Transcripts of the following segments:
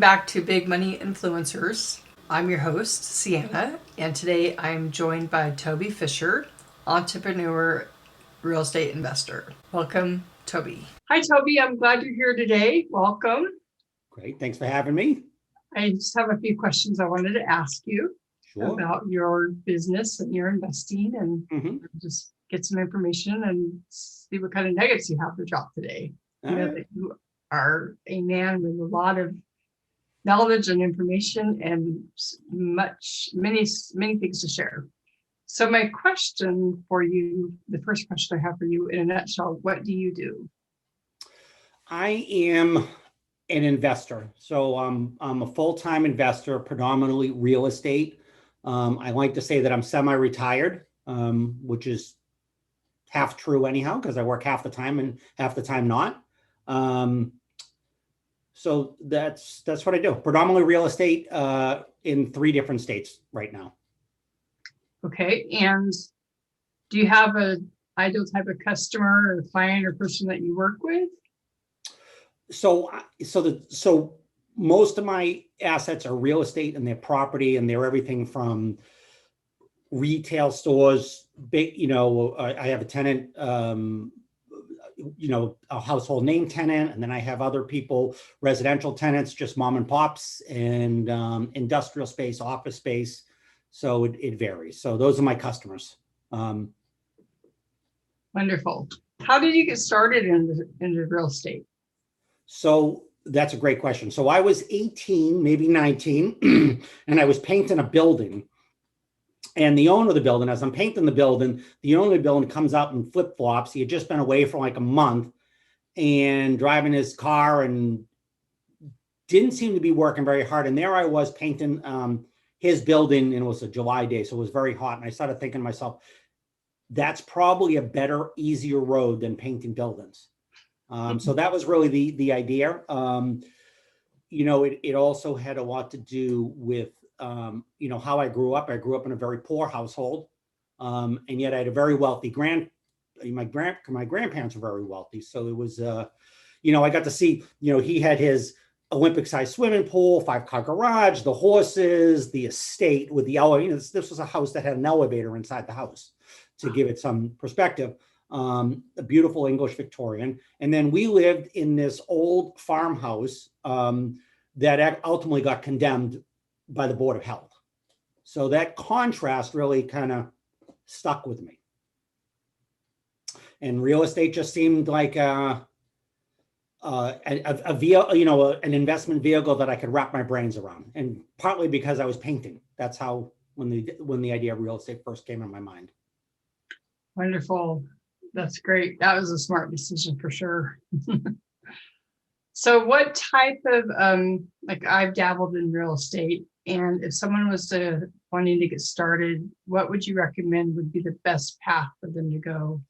back to Big Money Influencers. I'm your host, Ceanne, and today I'm joined by Tobi Fisher, entrepreneur, real estate investor. Welcome, Tobi. Hi, Tobi. I'm glad you're here today. Welcome. Great. Thanks for having me. I just have a few questions I wanted to ask you about your business and your investing, and just get some information and see what kind of nuggets you have to drop today. That you are a man with a lot of knowledge and information and many things to share. So my question for you, the first question I have for you in a nutshell, what do you do? I am an investor. So I'm a full-time investor, predominantly real estate. I like to say that I'm semi-retired, which is half true anyhow, because I work half the time and half the time not. So that's what I do. Predominantly real estate in 3 different states right now. Okay. And do you have an ideal type of customer or client or person that you work with? So most of my assets are real estate and their property, and they're everything from retail stores, big, I have a tenant, a household name tenant, and then I have other people, residential tenants, just mom and pops, and industrial space, office space. So it varies. So those are my customers. Wonderful. How did you get started into real estate? So that's a great question. So I was 18, maybe 19, and I was painting a building. And the owner of the building, as I'm painting the building, the owner of the building comes out in flip-flops. He had just been away for like a month and driving his car and didn't seem to be working very hard. And there I was painting his building, and it was a July day, so it was very hot. And I started thinking to myself, that's probably a better, easier road than painting buildings. So that was really the idea. It also had a lot to do with how I grew up. I grew up in a very poor household, and yet I had a very wealthy my grandparents were very wealthy. So it was, I got to see, he had his Olympic-sized swimming pool, 5-car garage, the horses, the estate with the elevator. This was a house that had an elevator inside the house, to give it some perspective. A beautiful English Victorian. And then we lived in this old farmhouse that ultimately got condemned by the Board of Health. So that contrast really kind of stuck with me. And real estate just seemed like an investment vehicle that I could wrap my brains around. And partly because I was painting. That's how, when the idea of real estate first came in my mind. Wonderful. That's great. That was a smart decision for sure. So what type of, I've dabbled in real estate, and if someone was wanting to get started, what would you recommend would be the best path for them to go?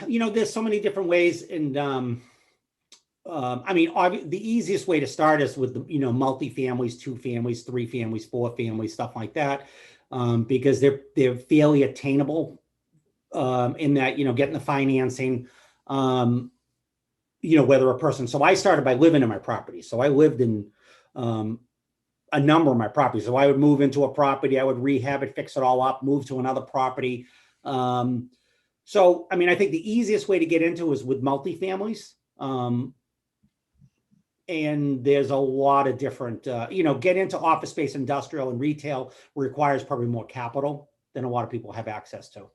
There's so many different ways. And the easiest way to start is with, multi-families, 2 families, 3 families, 4 families, stuff like that, because they're fairly attainable in that, getting the financing, whether a person, so I started by living in my property. So I lived in a number of my properties. So I would move into a property, I would rehab it, fix it all up, move to another property. So, I think the easiest way to get into is with multifamilies. And there's a lot of different, get into office space, industrial, and retail requires probably more capital than a lot of people have access to.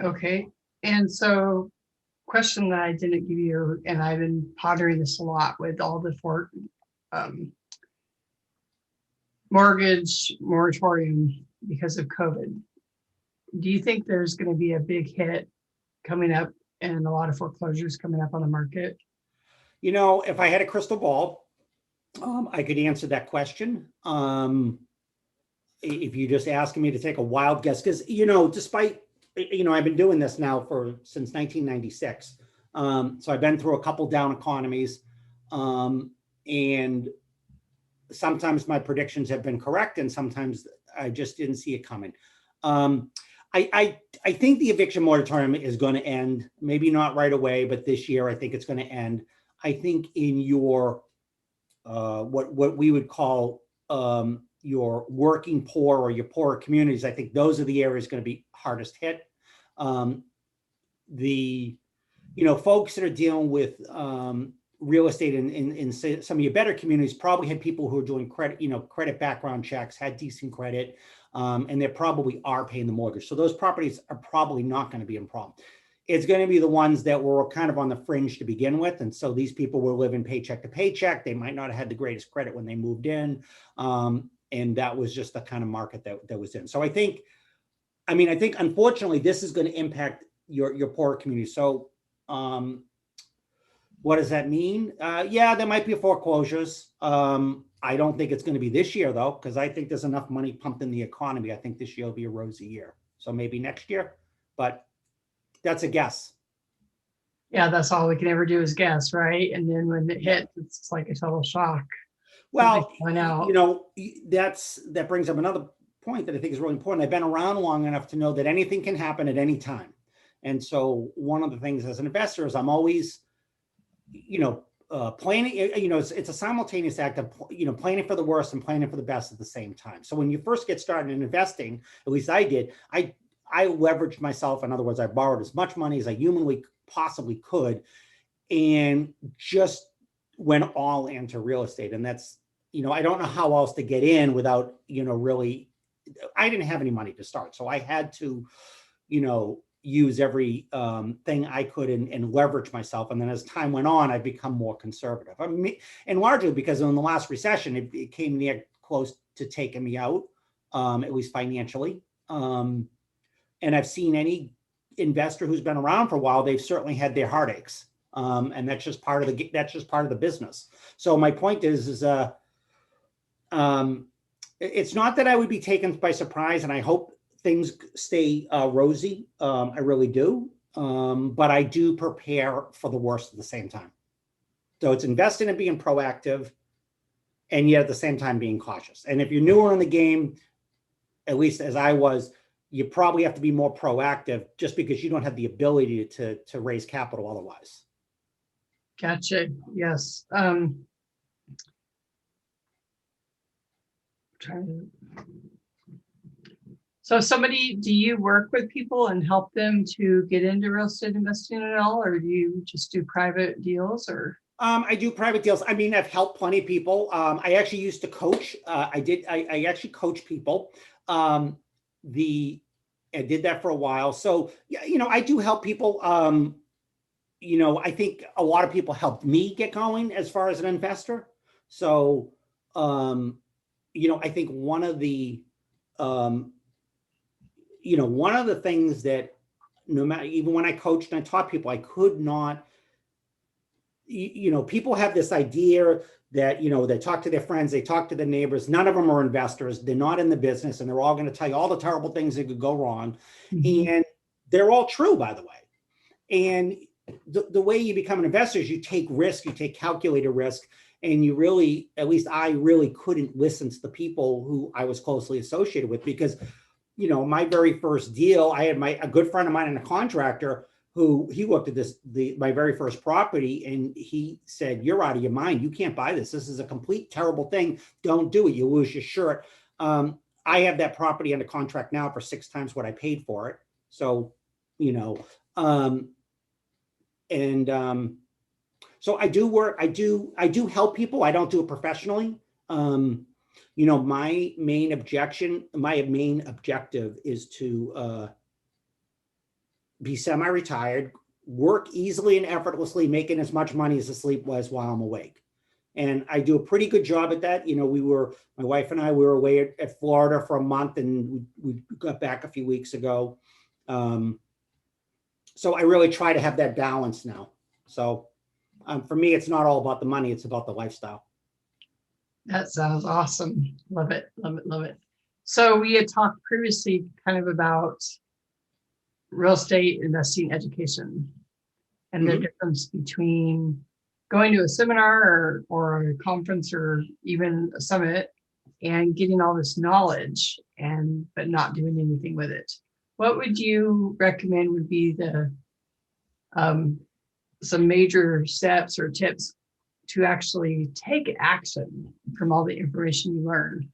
Okay. And so, question that I didn't give you, and I've been pondering this a lot with all the mortgage moratorium because of COVID. Do you think there's going to be a big hit coming up and a lot of foreclosures coming up on the market? If I had a crystal ball, I could answer that question. If you just asking me to take a wild guess, because, despite, I've been doing this now since 1996. So I've been through a couple down economies, and sometimes my predictions have been correct, and sometimes I just didn't see it coming. I think the eviction moratorium is going to end, maybe not right away, but this year I think it's going to end. I think in your what we would call your working poor or your poorer communities. I think those are the areas going to be hardest hit. The folks that are dealing with real estate in some of your better communities probably had people who are doing credit background checks, had decent credit, and they probably are paying the mortgage. So those properties are probably not going to be in problem. It's going to be the ones that were kind of on the fringe to begin with. And so these people were living paycheck to paycheck. They might not have had the greatest credit when they moved in. And that was just the kind of market that was in. So I think unfortunately, this is going to impact your poorer community. So what does that mean? Yeah, there might be foreclosures. I don't think it's going to be this year, though, because I think there's enough money pumped in the economy. I think this year will be a rosy year. So maybe next year, but that's a guess. Yeah, that's all we can ever do is guess, right? And then when it hits, it's like a total shock. Well, that brings up another point that I think is really important. I've been around long enough to know that anything can happen at any time. And so one of the things as an investor is I'm always, planning, it's a simultaneous act of, planning for the worst and planning for the best at the same time. So when you first get started in investing, at least I did, I leveraged myself. In other words, I borrowed as much money as I humanly possibly could and just went all into real estate. And that's, I don't know how else to get in without, really, I didn't have any money to start. So I had to, use every thing I could and leverage myself. And then as time went on, I've become more conservative. And largely because in the last recession, it came near close to taking me out, at least financially. And I've seen any investor who's been around for a while, they've certainly had their heartaches. And that's just part of the business. So my point is it's not that I would be taken by surprise, and I hope things stay rosy. I really do. But I do prepare for the worst at the same time. So it's investing and being proactive, and yet at the same time being cautious. And if you're newer in the game, at least as I was, you probably have to be more proactive just because you don't have the ability to raise capital otherwise. Gotcha. Yes. So do you work with people and help them to get into real estate investing at all, or do you just do private deals? Or I do private deals. I mean, I've helped plenty of people. I actually used to coach. I actually coach people. I did that for a while. So, I do help people. I think a lot of people helped me get going as far as an investor. So, I think one of the things that no matter, even when I coached and I taught people, I could not, people have this idea that, they talk to their friends, they talk to their neighbors, none of them are investors, they're not in the business, and they're all going to tell you all the terrible things that could go wrong. Mm-hmm. And they're all true, by the way. And the way you become an investor is you take risk, you take calculated risk, and you really, at least I really couldn't listen to the people who I was closely associated with because, my very first deal, I had a good friend of mine and a contractor who he looked at my very first property, and he said, "You're out of your mind. You can't buy this. This is a complete terrible thing. Don't do it. You lose your shirt." I have that property under contract now for 6 times what I paid for it. So, so I do work. I do help people. I don't do it professionally. My main objective is to be semi-retired, work easily and effortlessly, making as much money as I sleep was while I'm awake. And I do a pretty good job at that. My wife and I, we were away at Florida for a month, and we got back a few weeks ago. So I really try to have that balance now. So for me, it's not all about the money, it's about the lifestyle. That sounds awesome. Love it, love it, love it. So we had talked previously kind of about real estate investing education and the difference between going to a seminar or a conference or even a summit and getting all this knowledge but not doing anything with it. What would you recommend would be the some major steps or tips to actually take action from all the information you learned?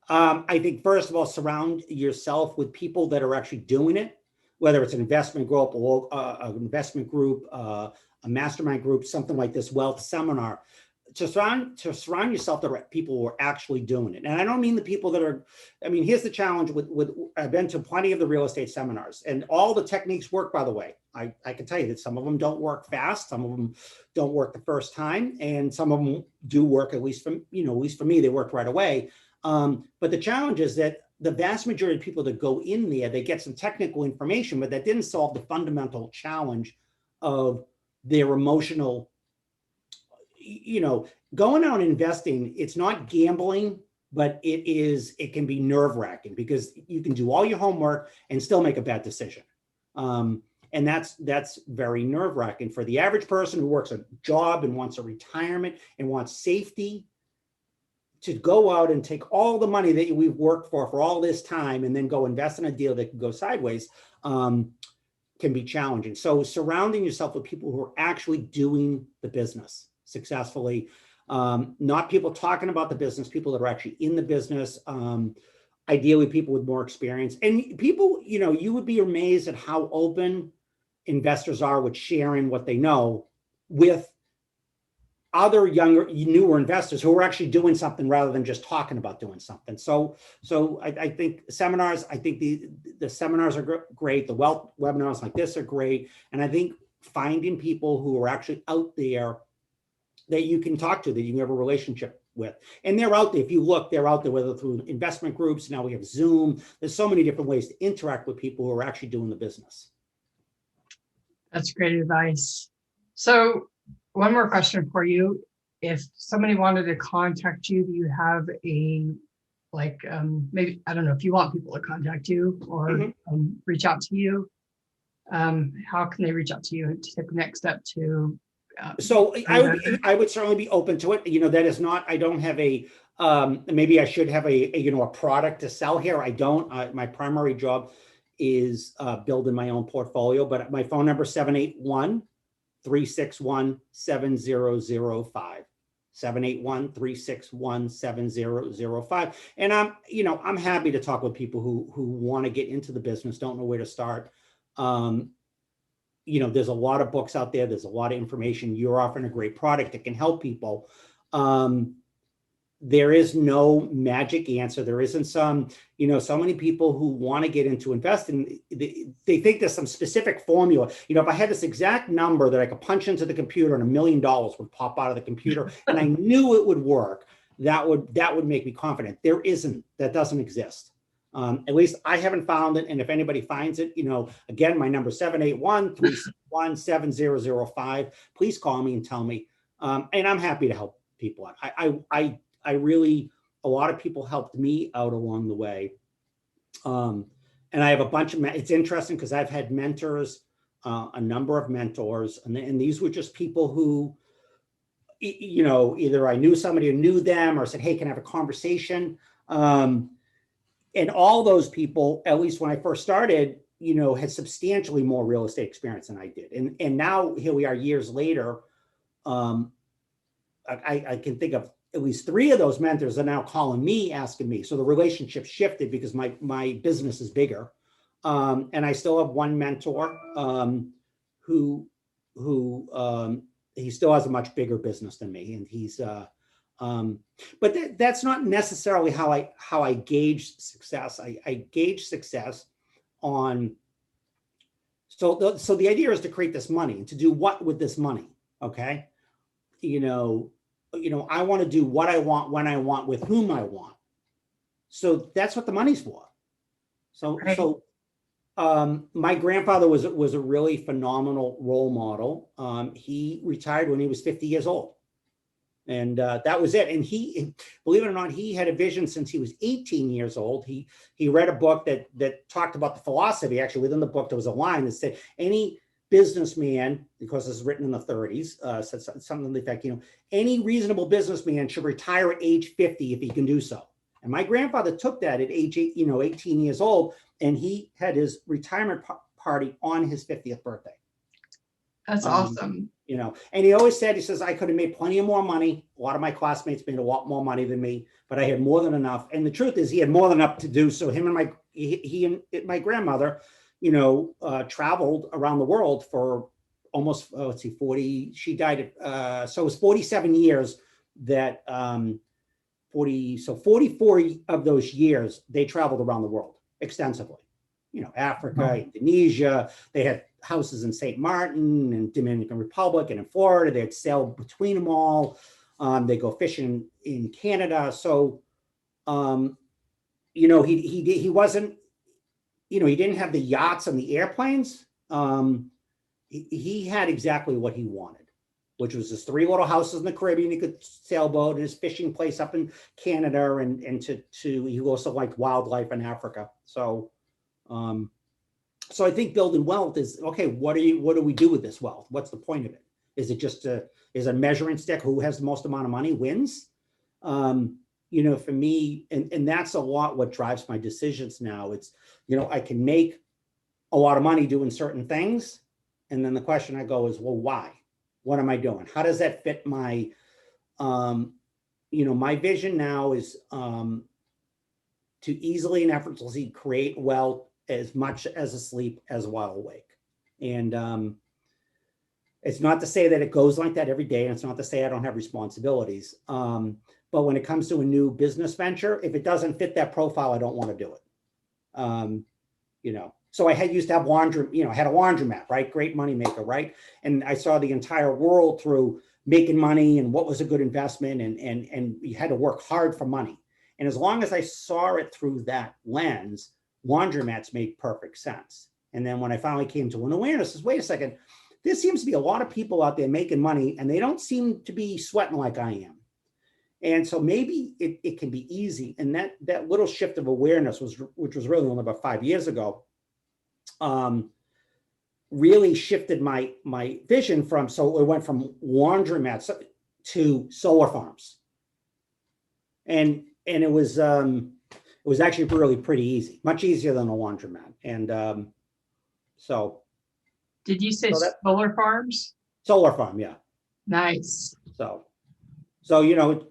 I think, first of all, surround yourself with people that are actually doing it, whether it's an investment group, a mastermind group, something like this wealth seminar. To surround yourself with people who are actually doing it. And I don't mean the people that are, I mean, here's the challenge with I've been to plenty of the real estate seminars, and all the techniques work, by the way. I can tell you that some of them don't work fast, some of them don't work the first time, and some of them do work, at least for me, they worked right away. But the challenge is that the vast majority of people that go in there, they get some technical information, but that didn't solve the fundamental challenge of their emotional, going out and investing. It's not gambling, but it can be nerve-wracking because you can do all your homework and still make a bad decision. And that's very nerve-wracking for the average person who works a job and wants a retirement and wants safety. To go out and take all the money that we've worked for all this time and then go invest in a deal that could go sideways can be challenging. So surrounding yourself with people who are actually doing the business successfully, not people talking about the business, people that are actually in the business, ideally people with more experience. And people, you would be amazed at how open investors are with sharing what they know with other younger, newer investors who are actually doing something rather than just talking about doing something. So I think seminars, the seminars are great. The wealth webinars like this are great. And I think finding people who are actually out there that you can talk to, that you can have a relationship with. And they're out there. If you look, they're out there, whether through investment groups. Now we have Zoom. There's so many different ways to interact with people who are actually doing the business. That's great advice. So one more question for you. If somebody wanted to contact you, do you have maybe, I don't know if you want people to contact you or reach out to you? How can they reach out to you and take the next step to? So I would certainly be open to it. That is not, I don't have maybe I should have a product to sell here. I don't. My primary job is building my own portfolio, but my phone number is 781-361-7005. 781-361-7005. And I'm happy to talk with people who want to get into the business, don't know where to start. There's a lot of books out there. There's a lot of information. You're offering a great product that can help people. There is no magic answer. There isn't so many people who want to get into investing, they think there's some specific formula. If I had this exact number that I could punch into the computer and $1 million would pop out of the computer and I knew it would work, that would make me confident. There isn't. That doesn't exist. At least I haven't found it. And if anybody finds it, again, my number is 781-361-7005. Please call me and tell me. And I'm happy to help people out. I really, a lot of people helped me out along the way. And I have a bunch of, it's interesting because I've had mentors, a number of mentors, and these were just people who, either I knew somebody who knew them or said, hey, can I have a conversation? And all those people, at least when I first started, had substantially more real estate experience than I did. And now here we are years later. I can think of at least 3 of those mentors are now calling me, asking me. So the relationship shifted because my business is bigger. And I still have one mentor who he still has a much bigger business than me. And he's, but that's not necessarily how I gauge success. I gauge success on, so the idea is to create this money and to do what with this money. Okay. I want to do what I want, when I want, with whom I want. So that's what the money's for. So, right. My grandfather was a really phenomenal role model. He retired when he was 50 years old. And that was it. And he, believe it or not, he had a vision since he was 18 years old. He read a book that talked about the philosophy. Actually, within the book, there was a line that said, any businessman, because this is written in the 30s, said something to the effect, any reasonable businessman should retire at age 50 if he can do so. And my grandfather took that at age 18 years old, and he had his retirement party on his 50th birthday. That's awesome. You know, and he always said, he says, I could have made plenty of more money. A lot of my classmates made a lot more money than me, but I had more than enough. And the truth is he had more than enough to do. So him and he and my grandmother, you know, traveled around the world for almost, let's see, 40, she died at, so it was 47 years that, 44 of those years, they traveled around the world extensively. You know, Africa, Indonesia, they had houses in St. Martin and Dominican Republic and in Florida. They'd sail between them all. They go fishing in Canada. So, you know, he wasn't, you know, he didn't have the yachts and the airplanes. He had exactly what he wanted, which was his 3 little houses in the Caribbean. He could sailboat, and his fishing place up in Canada, and he also liked wildlife in Africa. So, so I think building wealth is, okay, what do we do with this wealth? What's the point of it? Is it just is a measuring stick? Who has the most amount of money wins? You know, for me, and that's a lot what drives my decisions now. It's, you know, I can make a lot of money doing certain things. And then the question I go is, well, why? What am I doing? How does that fit my, you know, my vision now is to easily and effortlessly create wealth as much as asleep as while awake. And it's not to say that it goes like that every day. And it's not to say I don't have responsibilities. But when it comes to a new business venture, if it doesn't fit that profile, I don't want to do it. You know, so I used to have I had a laundromat, right? Great money maker, right? And I saw the entire world through making money and what was a good investment, and you had to work hard for money. And as long as I saw it through that lens, laundromats made perfect sense. And then when I finally came to an awareness, is wait a second, there seems to be a lot of people out there making money and they don't seem to be sweating like I am. And so maybe it can be easy. And that little shift of awareness which was really only about 5 years ago, really shifted my vision so it went from laundromats to solar farms. And it was actually really pretty easy, much easier than a laundromat. And so. Did you say solar farms? Solar farm, yeah. Nice. So you know,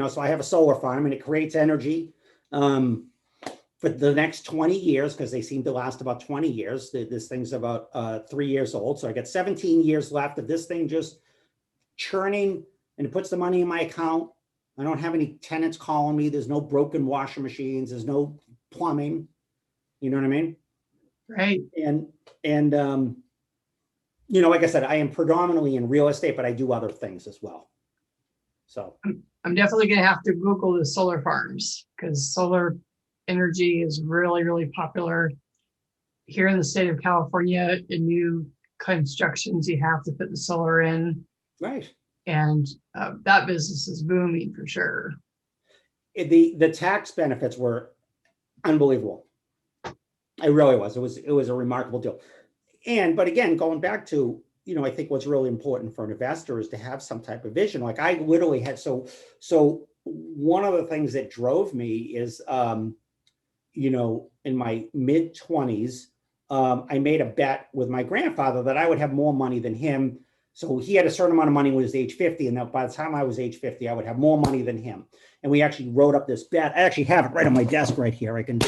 so I have a solar farm and it creates energy for the next 20 years, because they seem to last about 20 years. This thing's about 3 years old. So I got 17 years left of this thing just churning, and it puts the money in my account. I don't have any tenants calling me. There's no broken washing machines. There's no plumbing. You know what I mean? Right. And you know, like I said, I am predominantly in real estate, but I do other things as well. So I'm definitely going to have to Google the solar farms, because solar energy is really, really popular here in the state of California. In new constructions, you have to put the solar in. Right. And that business is booming for sure. The tax benefits were unbelievable. It really was. It was a remarkable deal. But again, going back to, you know, I think what's really important for an investor is to have some type of vision. Like I literally had, so one of the things that drove me is, you know, in my mid 20s, I made a bet with my grandfather that I would have more money than him. So he had a certain amount of money when he was age 50. And that by the time I was age 50, I would have more money than him. And we actually wrote up this bet. I actually have it right on my desk right here. I can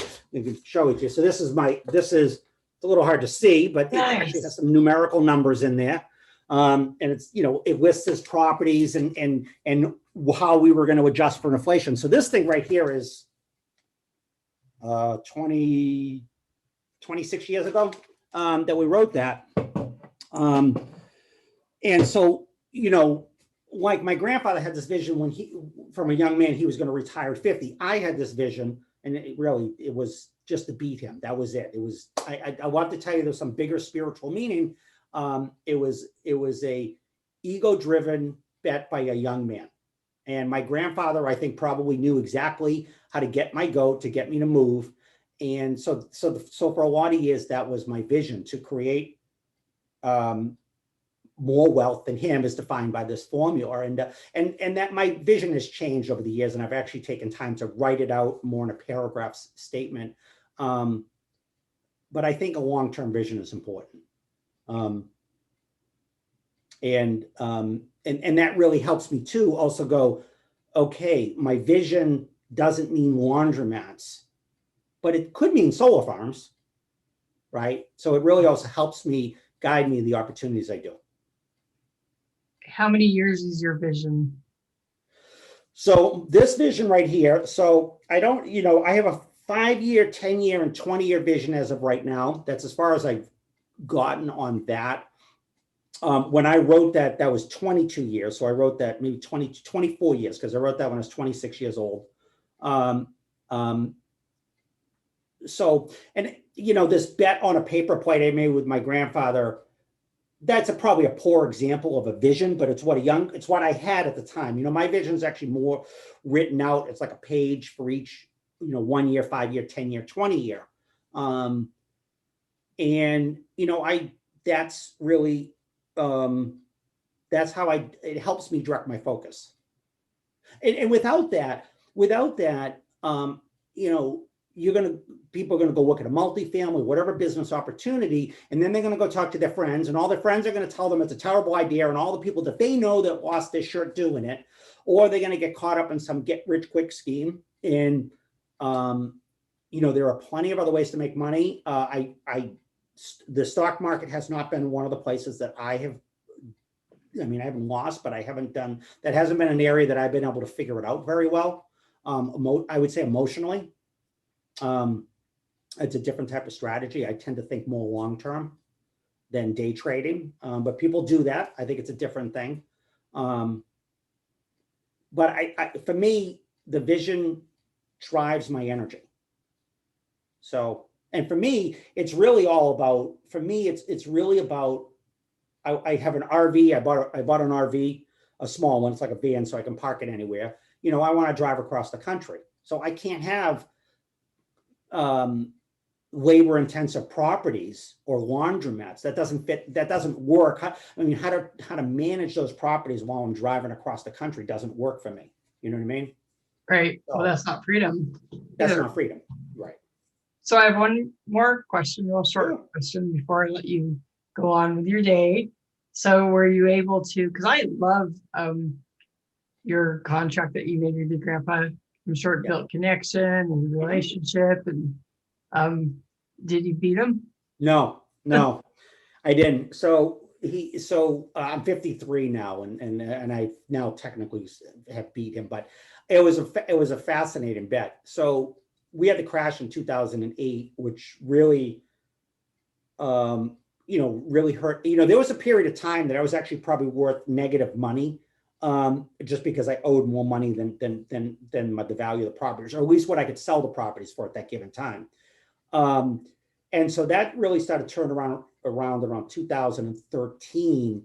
show it to you. So this is it's a little hard to see, but it actually has some numerical numbers in there. And it's, you know, it lists his properties and how we were going to adjust for inflation. So this thing right here is 26 years ago that we wrote that. And so, you know, like my grandfather had this vision when from a young man, he was going to retire at 50. I had this vision, and it was just to beat him. That was it. It was, I want to tell you there's some bigger spiritual meaning. It was a ego-driven bet by a young man. And my grandfather, I think, probably knew exactly how to get my goat, to get me to move. And so for a lot of years, that was my vision, to create more wealth than him, is defined by this formula. And that my vision has changed over the years, and I've actually taken time to write it out more in a paragraph statement. But I think a long-term vision is important. And that really helps me too. Also go, okay, my vision doesn't mean laundromats, but it could mean solar farms, right? So it really also helps me guide me in the opportunities I do. How many years is your vision? So this vision right here, so I don't, I have a 5-year, 10-year, and 20-year vision as of right now. That's as far as I've gotten on that. When I wrote that, that was 22 years. So I wrote that maybe 24 years, because I wrote that when I was 26 years old. So, and this bet on a paper plate I made with my grandfather, that's probably a poor example of a vision, but it's what I had at the time. My vision is actually more written out. It's like a page for each, 1 year, 5 year, 10-year, 20-year. That's really, that's how it helps me direct my focus. And without that, people are going to go look at a multifamily, whatever business opportunity, and then they're going to go talk to their friends, and all their friends are going to tell them it's a terrible idea, and all the people that they know that lost their shirt doing it, or they're going to get caught up in some get rich quick scheme. And there are plenty of other ways to make money. The stock market has not been one of the places that I haven't lost, but that hasn't been an area that I've been able to figure it out very well. I would say emotionally. It's a different type of strategy. I tend to think more long-term than day trading, but people do that. I think it's a different thing. But for me, the vision drives my energy. So, and for me, it's really all about, it's really about, I have an RV. I bought an RV, a small one. It's like a van, so I can park it anywhere. I want to drive across the country. So I can't have labor intensive properties or laundromats. That doesn't fit. That doesn't work. How to manage those properties while I'm driving across the country doesn't work for me. You know what I mean? Right. Well, that's not freedom. That's not freedom. Right. So I have one more question, real short question before I let you go on with your day. So were you able to, because I love your contract that you made with your grandpa, from short built connection and relationship, and did you beat him? No, I didn't. So I'm 53 now, and I now technically have beat him, but it was a fascinating bet. So we had the crash in 2008, which really, really hurt. There was a period of time that I was actually probably worth negative money, just because I owed more money than the value of the properties, or at least what I could sell the properties for at that given time. And so that really started turning around 2013.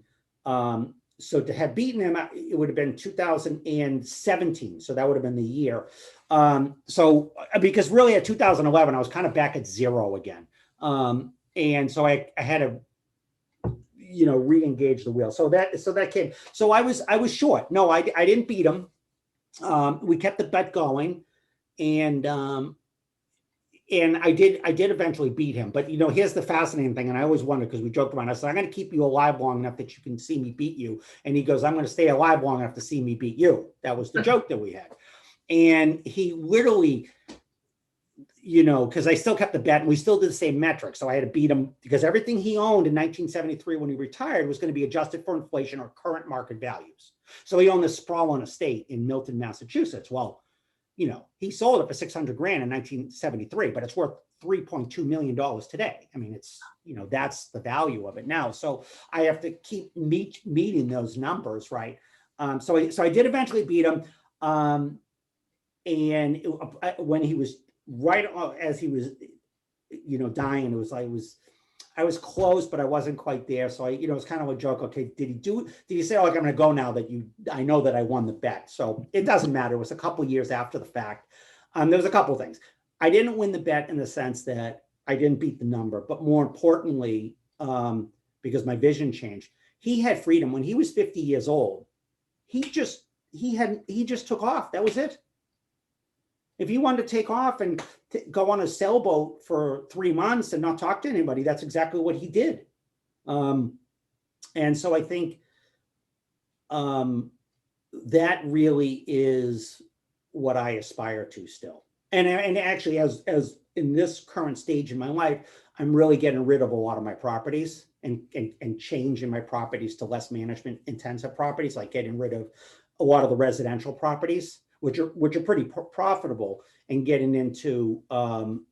So to have beaten him, it would have been 2017. So that would have been the year. So because really at 2011, I was kind of back at zero again. And so I had to, re-engage the wheel. So that came. So I was short. No, I didn't beat him. We kept the bet going, and I did eventually beat him. But here's the fascinating thing, and I always wonder, because we joked around. I said, I'm going to keep you alive long enough that you can see me beat you. And he goes, I'm going to stay alive long enough to see me beat you. That was the joke that we had. And he literally, because I still kept the bet, and we still did the same metrics. So I had to beat him, because everything he owned in 1973 when he retired was going to be adjusted for inflation or current market values. So he owned this sprawling estate in Milton, Massachusetts. Well, he sold it for $600,000 in 1973, but it's worth $3.2 million today. I mean, it's, that's the value of it now. So I have to keep meeting those numbers, right? So I did eventually beat him. When he was right as he was, dying, it was like, I was close, but I wasn't quite there. So it's kind of a joke. Okay, did he say, like, I'm going to go now that I know that I won the bet. So it doesn't matter. It was a couple of years after the fact. There was a couple of things. I didn't win the bet in the sense that I didn't beat the number, but more importantly, because my vision changed. He had freedom when he was 50 years old. He just took off. That was it. If he wanted to take off and go on a sailboat for 3 months and not talk to anybody, that's exactly what he did. And so I think, that really is what I aspire to still. And actually, as in this current stage in my life, I'm really getting rid of a lot of my properties and changing my properties to less management intensive properties, like getting rid of a lot of the residential properties, which are pretty profitable, and getting into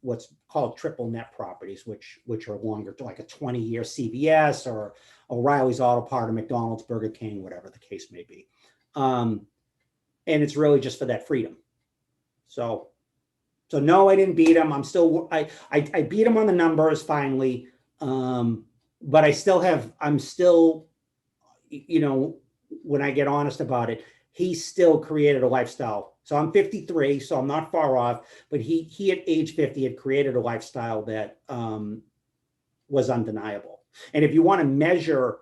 what's called triple net properties, which are longer, like a 20-year CVS or O'Reilly's Auto Part, or McDonald's, Burger King, whatever the case may be. And it's really just for that freedom. So no, I didn't beat him. I'm still, I beat him on the numbers finally. But I'm still, you know, when I get honest about it, he still created a lifestyle. So I'm 53, so I'm not far off, but he at age 50 had created a lifestyle that was undeniable. And if you want to measure,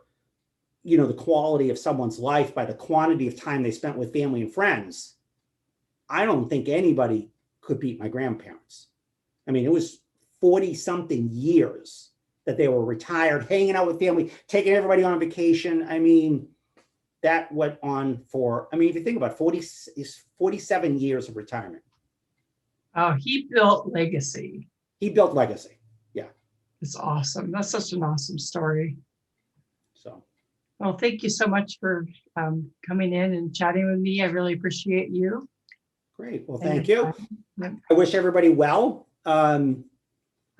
you know, the quality of someone's life by the quantity of time they spent with family and friends, I don't think anybody could beat my grandparents. I mean, it was 40 something years that they were retired, hanging out with family, taking everybody on vacation. I mean, that went on for, I mean, if you think about it, 47 years of retirement. Oh, he built legacy. He built legacy. Yeah. It's awesome. That's such an awesome story. So, well, thank you so much for coming in and chatting with me. I really appreciate you. Great. Well, thank you. Yep. I wish everybody well. You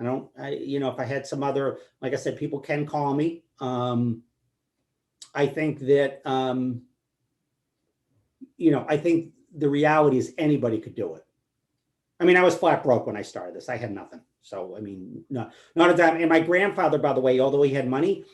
know, if I had some other, like I said, people can call me. I think that, you know, I think the reality is anybody could do it. I mean, I was flat broke when I started this. I had nothing. So, I mean, not a dime. And my grandfather, by the way, although he had money,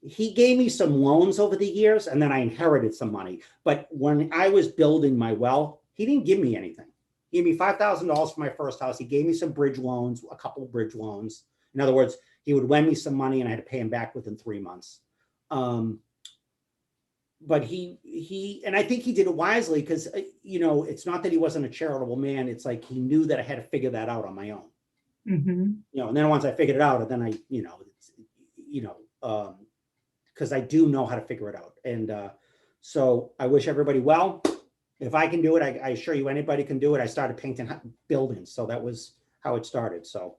he gave me some loans over the years, and then I inherited some money. But when I was building my wealth, he didn't give me anything. He gave me $5,000 for my first house. He gave me some bridge loans, a couple of bridge loans. In other words, he would lend me some money and I had to pay him back within 3 months. But and I think he did it wisely, because, you know, it's not that he wasn't a charitable man. It's like he knew that I had to figure that out on my own. Mm-hmm. You know, and then once I figured it out, and then I, you know, because I do know how to figure it out. And so I wish everybody well. If I can do it, I assure you anybody can do it. I started painting buildings, so that was how it started. So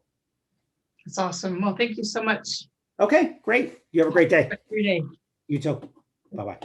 that's awesome. Well, thank you so much. Okay, great. You have a great day. Have a great day. You too. Bye-bye.